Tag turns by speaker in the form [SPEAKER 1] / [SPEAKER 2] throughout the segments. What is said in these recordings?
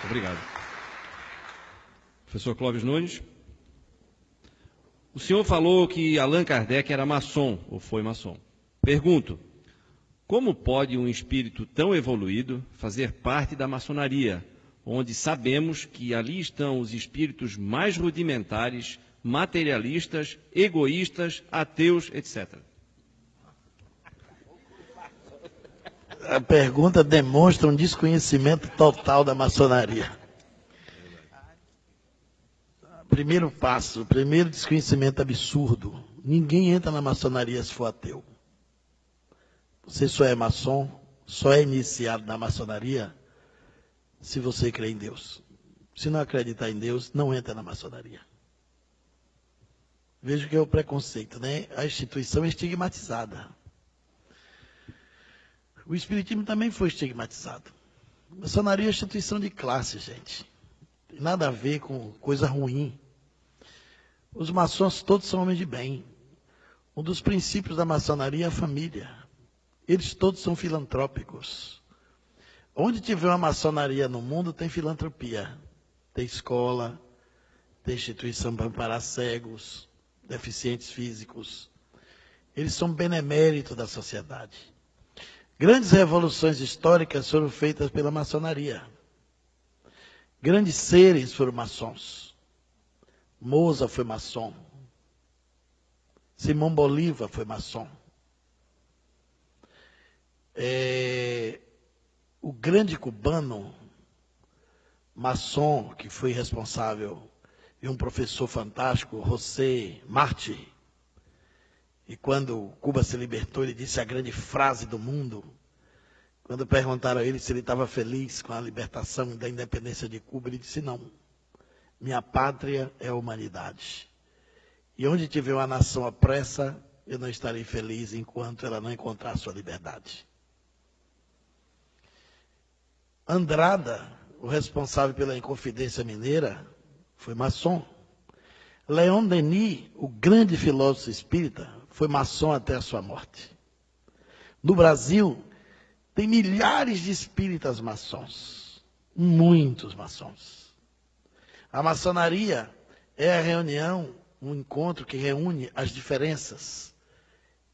[SPEAKER 1] Obrigado. Professor Clóvis Nunes. O senhor falou que Allan Kardec era maçom, ou foi maçom. Pergunto, como pode um espírito tão evoluído fazer parte da maçonaria, onde sabemos que ali estão os espíritos mais rudimentares, materialistas, egoístas, ateus, etc.?
[SPEAKER 2] A pergunta demonstra um desconhecimento total da maçonaria. Primeiro passo, primeiro desconhecimento absurdo. Ninguém entra na maçonaria se for ateu. Você só é maçom, só é iniciado na maçonaria se você crê em Deus. Se não acreditar em Deus, não entra na maçonaria. Veja que é o preconceito, né? A instituição é estigmatizada. O espiritismo também foi estigmatizado. A maçonaria é instituição de classe, gente. Tem nada a ver com coisa ruim. Os maçons todos são homens de bem. Um dos princípios da maçonaria é a família. Eles todos são filantrópicos. Onde tiver uma maçonaria no mundo, tem filantropia. Tem escola, tem instituição para amparar cegos, deficientes físicos. Eles são beneméritos da sociedade. Grandes revoluções históricas foram feitas pela maçonaria. Grandes seres foram maçons. Mozart foi maçom. Simão Bolívar foi maçom. O grande cubano, maçom, que foi responsável, e um professor fantástico, José Martí. E quando Cuba se libertou, ele disse a grande frase do mundo. Quando perguntaram a ele se ele estava feliz com a libertação da independência de Cuba, ele disse não. Minha pátria é a humanidade. E onde tiver uma nação opressa, eu não estarei feliz enquanto ela não encontrar sua liberdade. Andrada, o responsável pela Inconfidência Mineira, foi maçom. Leon Denis, o grande filósofo espírita, foi maçom até a sua morte. No Brasil, tem milhares de espíritas maçons. Muitos maçons. A maçonaria é a reunião, um encontro que reúne as diferenças.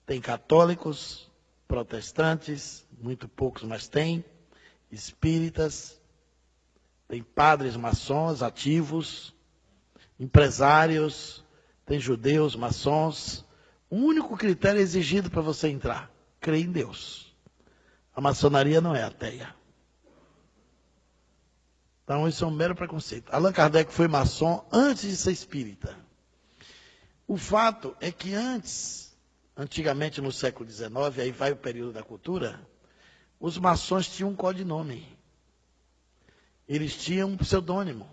[SPEAKER 2] Tem católicos, protestantes, muito poucos, mas tem, espíritas, tem padres maçons ativos, empresários, tem judeus maçons. O único critério exigido para você entrar, crer em Deus. A maçonaria não é ateia. Então, isso é um mero preconceito. Allan Kardec foi maçom antes de ser espírita. O fato é que antigamente no século XIX, aí vai o período da cultura, os maçons tinham um codinome. Eles tinham um pseudônimo.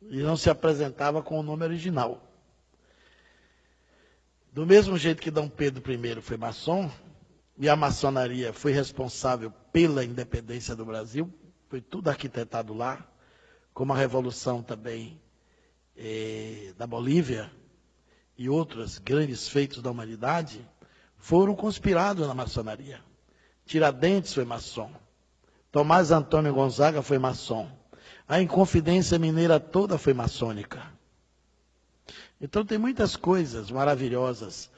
[SPEAKER 2] E não se apresentava com o nome original. Do mesmo jeito que Dom Pedro I foi maçom, e a maçonaria foi responsável pela independência do Brasil, foi tudo arquitetado lá, como a revolução também da Bolívia e outros grandes feitos da humanidade, foram conspirados na maçonaria. Tiradentes foi maçom, Tomás Antônio Gonzaga foi maçom, a Inconfidência Mineira toda foi maçônica. Então tem muitas coisas maravilhosas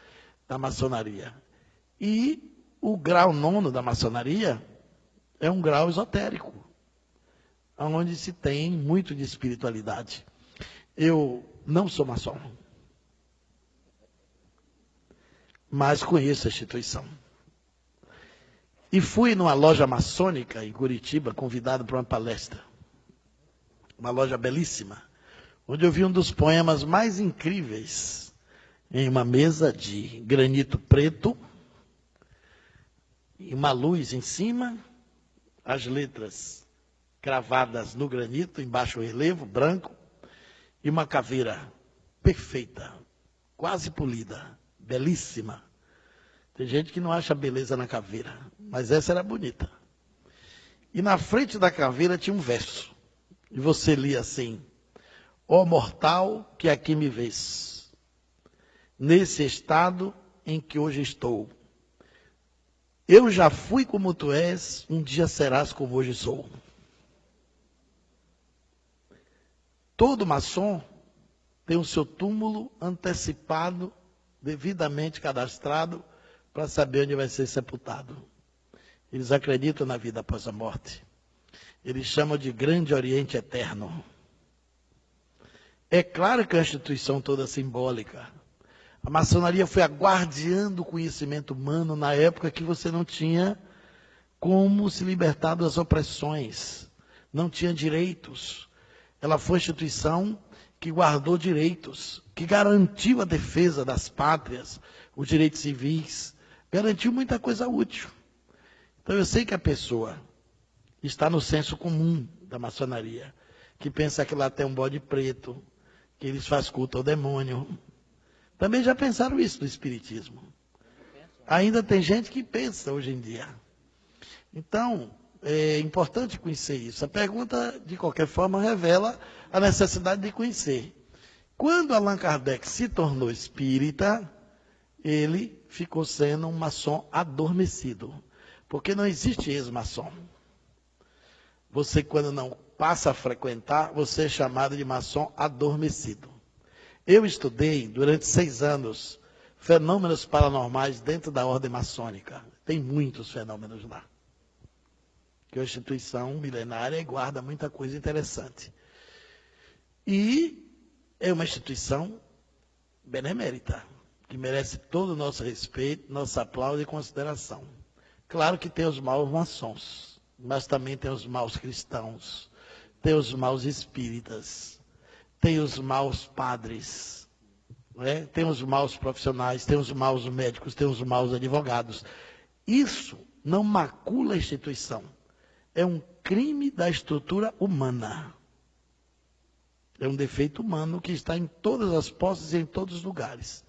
[SPEAKER 2] da maçonaria. E o grau 9º da maçonaria é um grau esotérico, onde se tem muito de espiritualidade. Eu não sou maçom, mas conheço a instituição. E fui numa loja maçônica em Curitiba, convidado para uma palestra. Uma loja belíssima, onde eu vi um dos poemas mais incríveis, em uma mesa de granito preto, e uma luz em cima, as letras cravadas no granito, embaixo o relevo, branco, e uma caveira perfeita, quase polida, belíssima. Tem gente que não acha beleza na caveira, mas essa era bonita. E na frente da caveira tinha um verso, e você lia assim: ó mortal que aqui me vês, nesse estado em que hoje estou, eu já fui como tu és, um dia serás como hoje sou. todo maçom tem o seu túmulo antecipado, devidamente cadastrado, para saber onde vai ser sepultado. Eles acreditam na vida após a morte. Eles chamam de Grande Oriente Eterno. É claro que é uma instituição toda simbólica. A maçonaria foi a guardiã do conhecimento humano na época que você não tinha como se libertar das opressões, não tinha direitos. Ela foi a instituição que guardou direitos, que garantiu a defesa das pátrias, os direitos civis, garantiu muita coisa útil. Então eu sei que a pessoa está no senso comum da maçonaria, que pensa que lá tem um bode preto, que eles fazem culto ao demônio. Também já pensaram isso no espiritismo. Ainda tem gente que pensa hoje em dia. Então, é importante conhecer isso. A pergunta, de qualquer forma, revela a necessidade de conhecer. Quando Allan Kardec se tornou espírita, ele ficou sendo um maçom adormecido. Porque não existe ex-maçom. Você, quando não passa a frequentar, você é chamado de maçom adormecido. Eu estudei, durante 6 anos, fenômenos paranormais dentro da ordem maçônica. Tem muitos fenômenos lá. Que é uma instituição milenária e guarda muita coisa interessante. E é uma instituição benemérita, que merece todo o nosso respeito, nosso aplauso e consideração. Claro que tem os maus maçons, mas também tem os maus cristãos, tem os maus espíritas, tem os maus padres, né? Tem os maus profissionais, tem os maus médicos, tem os maus advogados. Isso não macula a instituição. É um crime da estrutura humana. É um defeito humano que está em todas as posses e em todos os lugares.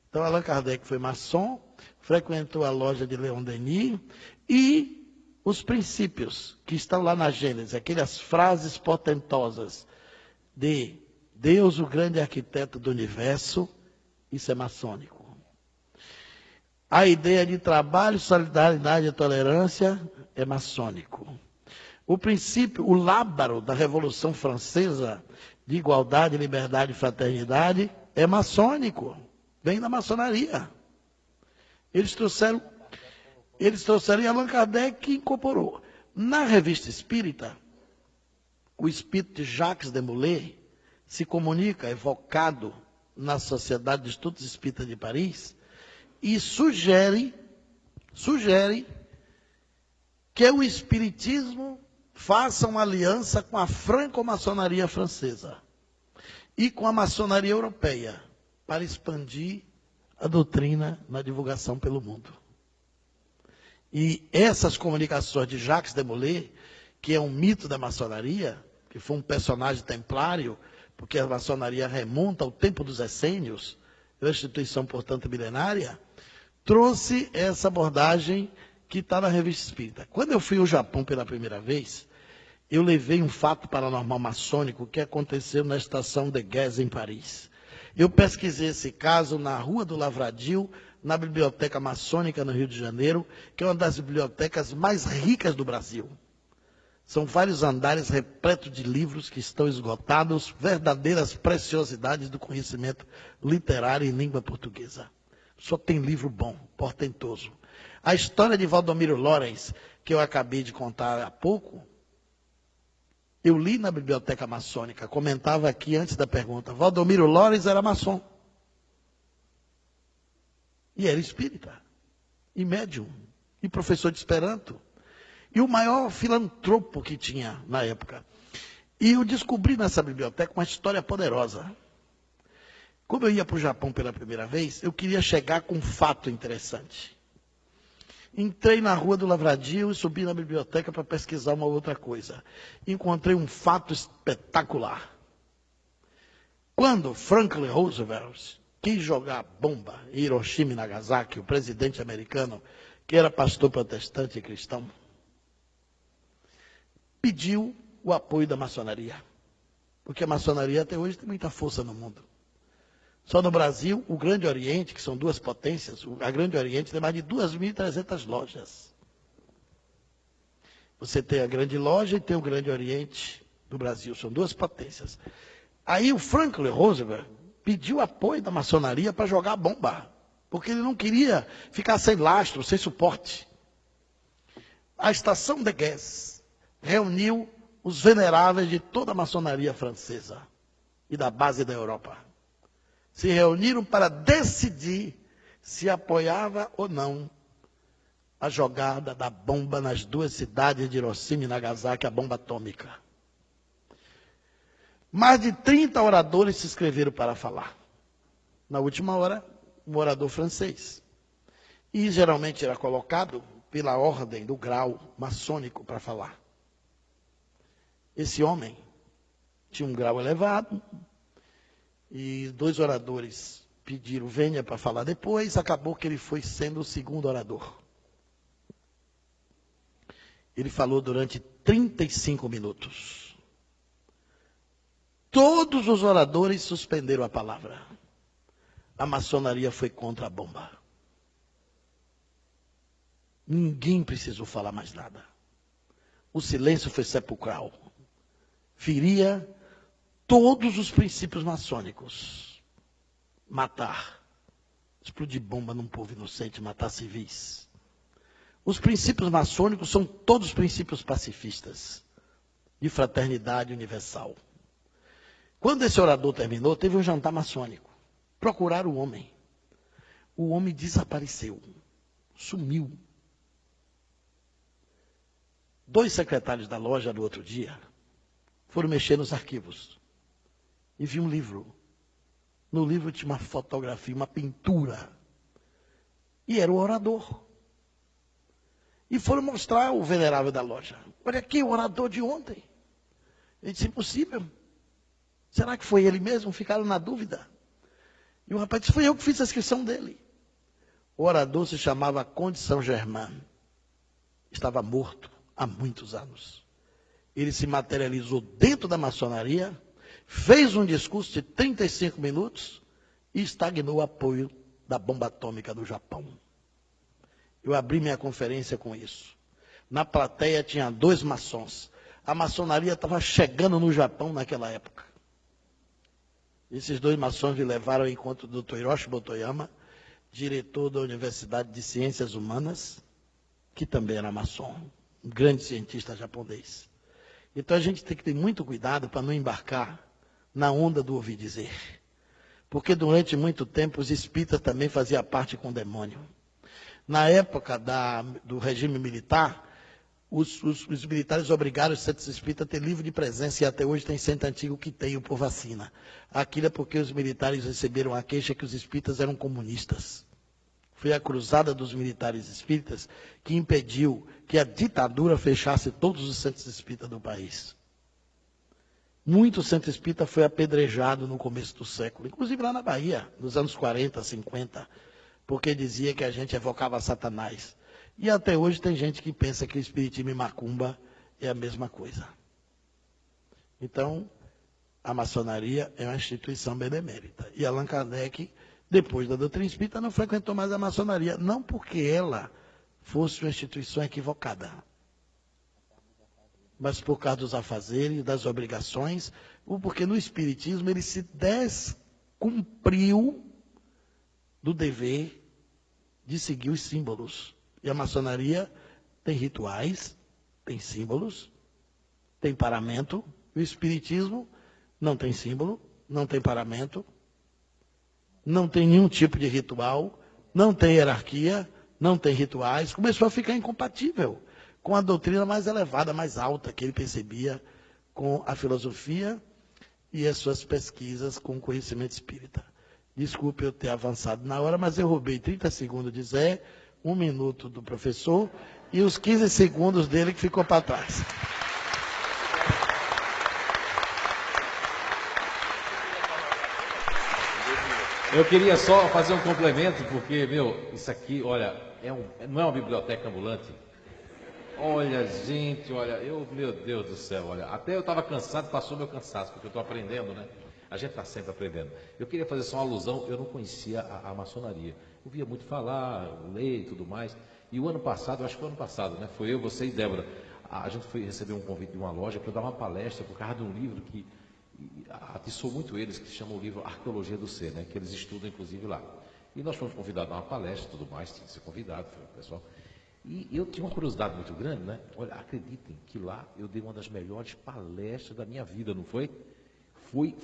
[SPEAKER 2] Então, Allan Kardec foi maçom, frequentou a loja de Leon Denis e os princípios que estão lá na Gênesis, aquelas frases portentosas de Deus, o grande arquiteto do universo, isso é maçônico. A ideia de trabalho, solidariedade e tolerância é maçônico. O princípio, o lábaro da Revolução Francesa, de igualdade, liberdade e fraternidade, é maçônico. Vem da maçonaria. Eles trouxeram e Allan Kardec incorporou. Na Revista Espírita, o espírito de Jacques Demolay se comunica, evocado na Sociedade de Estudos Espíritas de Paris, e sugere que o espiritismo faça uma aliança com a franco-maçonaria francesa e com a maçonaria europeia para expandir a doutrina na divulgação pelo mundo. E essas comunicações de Jacques Demolay, que é um mito da maçonaria, que foi um personagem templário, porque a maçonaria remonta ao tempo dos essênios, é uma instituição, portanto, milenária, trouxe essa abordagem que está na Revista Espírita. Quando eu fui ao Japão pela primeira vez, eu levei um fato paranormal maçônico que aconteceu na estação de Gez, em Paris. Eu pesquisei esse caso na Rua do Lavradio, na Biblioteca Maçônica, no Rio de Janeiro, que é uma das bibliotecas mais ricas do Brasil. São vários andares repletos de livros que estão esgotados, verdadeiras preciosidades do conhecimento literário em língua portuguesa. Só tem livro bom, portentoso. A história de Valdomiro Lorenz, que eu acabei de contar há pouco, eu li na Biblioteca Maçônica, comentava aqui antes da pergunta, Valdomiro Lorenz era maçom. E era espírita, e médium, e professor de Esperanto. E o maior filantropo que tinha na época. E eu descobri nessa biblioteca uma história poderosa. Como eu ia para o Japão pela primeira vez, eu queria chegar com um fato interessante. Entrei na Rua do Lavradio e subi na biblioteca para pesquisar uma outra coisa. Encontrei um fato espetacular. Quando Franklin Roosevelt quis jogar bomba em Hiroshima e Nagasaki, o presidente americano, que era pastor protestante e cristão, pediu o apoio da maçonaria. Porque a maçonaria até hoje tem muita força no mundo. Só no Brasil, o Grande Oriente, que são 2 potências, a Grande Oriente tem mais de 2.300 lojas. Você tem a Grande Loja e tem o Grande Oriente do Brasil, são 2 potências. Aí o Franklin Roosevelt pediu apoio da maçonaria para jogar bomba, porque ele não queria ficar sem lastro, sem suporte. A estação de Guess reuniu os veneráveis de toda a maçonaria francesa e da base da Europa. Se reuniram para decidir se apoiava ou não a jogada da bomba nas duas cidades de Hiroshima e Nagasaki, a bomba atômica. Mais de 30 oradores se inscreveram para falar. Na última hora, um orador francês. E geralmente era colocado pela ordem do grau maçônico para falar. Esse homem tinha um grau elevado, e 2 oradores pediram venha para falar depois, acabou que ele foi sendo o segundo orador. Ele falou durante 35 minutos. Todos os oradores suspenderam a palavra. A maçonaria foi contra a bomba. Ninguém precisou falar mais nada. O silêncio foi sepulcral. Feria todos os princípios maçônicos. Matar. Explodir bomba num povo inocente, matar civis. Os princípios maçônicos são todos princípios pacifistas, de fraternidade universal. Quando esse orador terminou, teve um jantar maçônico. Procuraram o homem. O homem desapareceu, sumiu. 2 secretários da loja do outro dia foram mexer nos arquivos e viu um livro. No livro tinha uma fotografia, uma pintura. E era o orador. E foram mostrar ao venerável da loja. Olha aqui, o orador de ontem. Ele disse, impossível. Será que foi ele mesmo? Ficaram na dúvida. E o rapaz disse, foi eu que fiz a inscrição dele. O orador se chamava Conde Saint-Germain. Estava morto há muitos anos. Ele se materializou dentro da maçonaria, fez um discurso de 35 minutos e estagnou o apoio da bomba atômica do Japão. Eu abri minha conferência com isso. Na plateia tinha 2 maçons. A maçonaria estava chegando no Japão naquela época. Esses 2 maçons me levaram ao encontro do Dr. Hiroshi Motoyama, diretor da Universidade de Ciências Humanas, que também era maçom, um grande cientista japonês. Então a gente tem que ter muito cuidado para não embarcar na onda do ouvir dizer. Porque durante muito tempo os espíritas também faziam parte com o demônio. Na época do regime militar, os militares obrigaram os centros espíritas a ter livro de presença, e até hoje tem centro antigo que tem por vacina. Aquilo é porque os militares receberam a queixa que os espíritas eram comunistas. Foi a cruzada dos militares espíritas que impediu que a ditadura fechasse todos os centros espíritas do país. Muito centro espírita foi apedrejado no começo do século, inclusive lá na Bahia, nos anos 40, 50, porque dizia que a gente evocava Satanás. E até hoje tem gente que pensa que o espiritismo e macumba é a mesma coisa. Então, a maçonaria é uma instituição benemérita. E Allan Kardec, depois da doutrina espírita, não frequentou mais a maçonaria, não porque ela fosse uma instituição equivocada, mas por causa dos afazeres, das obrigações, ou porque no espiritismo ele se descumpriu do dever de seguir os símbolos. E a maçonaria tem rituais, tem símbolos, tem paramento. O espiritismo não tem símbolo, não tem paramento, não tem nenhum tipo de ritual, não tem hierarquia, não tem rituais. Começou a ficar incompatível com a doutrina mais elevada, mais alta que ele percebia com a filosofia e as suas pesquisas com o conhecimento espírita. Desculpe eu ter avançado na hora, mas eu roubei 30 segundos de Zé, 1 minuto do professor e os 15 segundos dele que ficou para trás.
[SPEAKER 3] Eu queria só fazer um complemento, porque, isso aqui, olha, não é uma biblioteca ambulante. Olha, gente, olha, meu Deus do céu, olha, até eu estava cansado, passou meu cansaço, porque eu estou aprendendo, né? A gente está sempre aprendendo. Eu queria fazer só uma alusão, eu não conhecia a maçonaria. Eu via muito falar, ler e tudo mais. E o ano passado, eu acho que foi o ano passado, né? Foi eu, você e Débora. A gente foi receber um convite de uma loja para eu dar uma palestra por causa de um livro que atiçou muito eles, que se chama o livro Arqueologia do Ser, né? Que eles estudam, inclusive, lá. E nós fomos convidados a uma palestra e tudo mais, tinha que ser convidado, foi o pessoal. E eu tinha uma curiosidade muito grande, né? Olha, acreditem que lá eu dei uma das melhores palestras da minha vida, não foi? Foi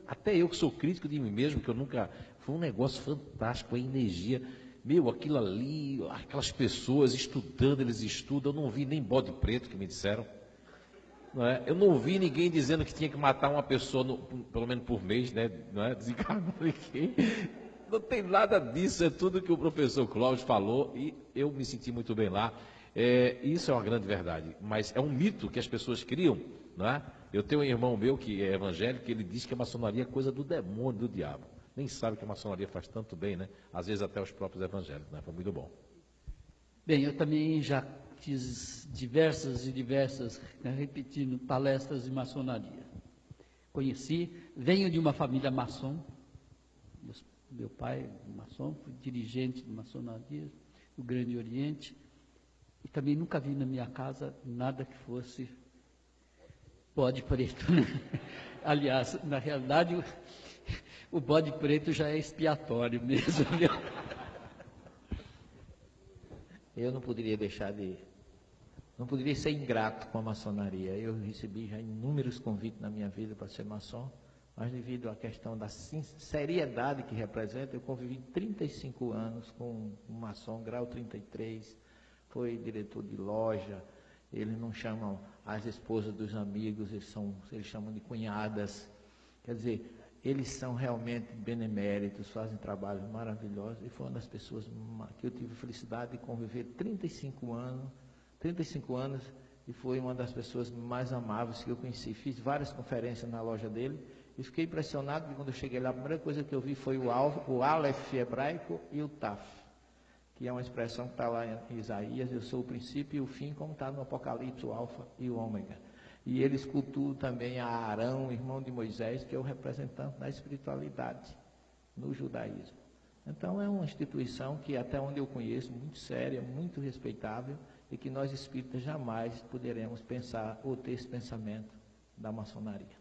[SPEAKER 3] até eu que sou crítico de mim mesmo, que eu nunca... Foi um negócio fantástico, a energia. Meu, aquilo ali, aquelas pessoas estudando, eles estudam, eu não vi nem bode preto que me disseram. Não é? Eu não vi ninguém dizendo que tinha que matar uma pessoa, pelo menos por mês, né? Não é? Desencarnar ninguém. Não tem nada disso, é tudo que o professor Cláudio falou e eu me senti muito bem lá. Isso é uma grande verdade, mas é um mito que as pessoas criam, não é? Eu tenho um irmão meu que é evangélico, que ele diz que a maçonaria é coisa do demônio, do diabo. Nem sabe que a maçonaria faz tanto bem, né? Às vezes até os próprios evangélicos, né? Foi muito bom.
[SPEAKER 4] Bem, eu também já fiz diversas, né, repetindo, palestras de maçonaria. Venho de uma família maçom, meu pai maçom, fui dirigente de maçonaria do Grande Oriente, e também nunca vi na minha casa nada que fosse bode preto, né? Aliás, na realidade, o bode preto já é expiatório mesmo, viu?
[SPEAKER 5] Eu não poderia ser ingrato com a maçonaria. Eu recebi já inúmeros convites na minha vida para ser maçom, mas devido à questão da seriedade que representa, eu convivi 35 anos com um maçom, grau 33, foi diretor de loja. Eles não chamam as esposas dos amigos, eles chamam de cunhadas. Quer dizer, eles são realmente beneméritos, fazem trabalhos maravilhosos, e foi uma das pessoas que eu tive a felicidade de conviver 35 anos, e foi uma das pessoas mais amáveis que eu conheci. Fiz várias conferências na loja dele, e fiquei impressionado, porque quando eu cheguei lá, a primeira coisa que eu vi foi o Aleph hebraico e o Taf, que é uma expressão que está lá em Isaías: eu sou o princípio e o fim, como está no Apocalipse, o Alfa e o Ômega. E eles cultuam também a Arão, irmão de Moisés, que é o representante da espiritualidade no judaísmo. Então é uma instituição que, até onde eu conheço, muito séria, muito respeitável, e que nós espíritas jamais poderemos pensar ou ter esse pensamento da maçonaria.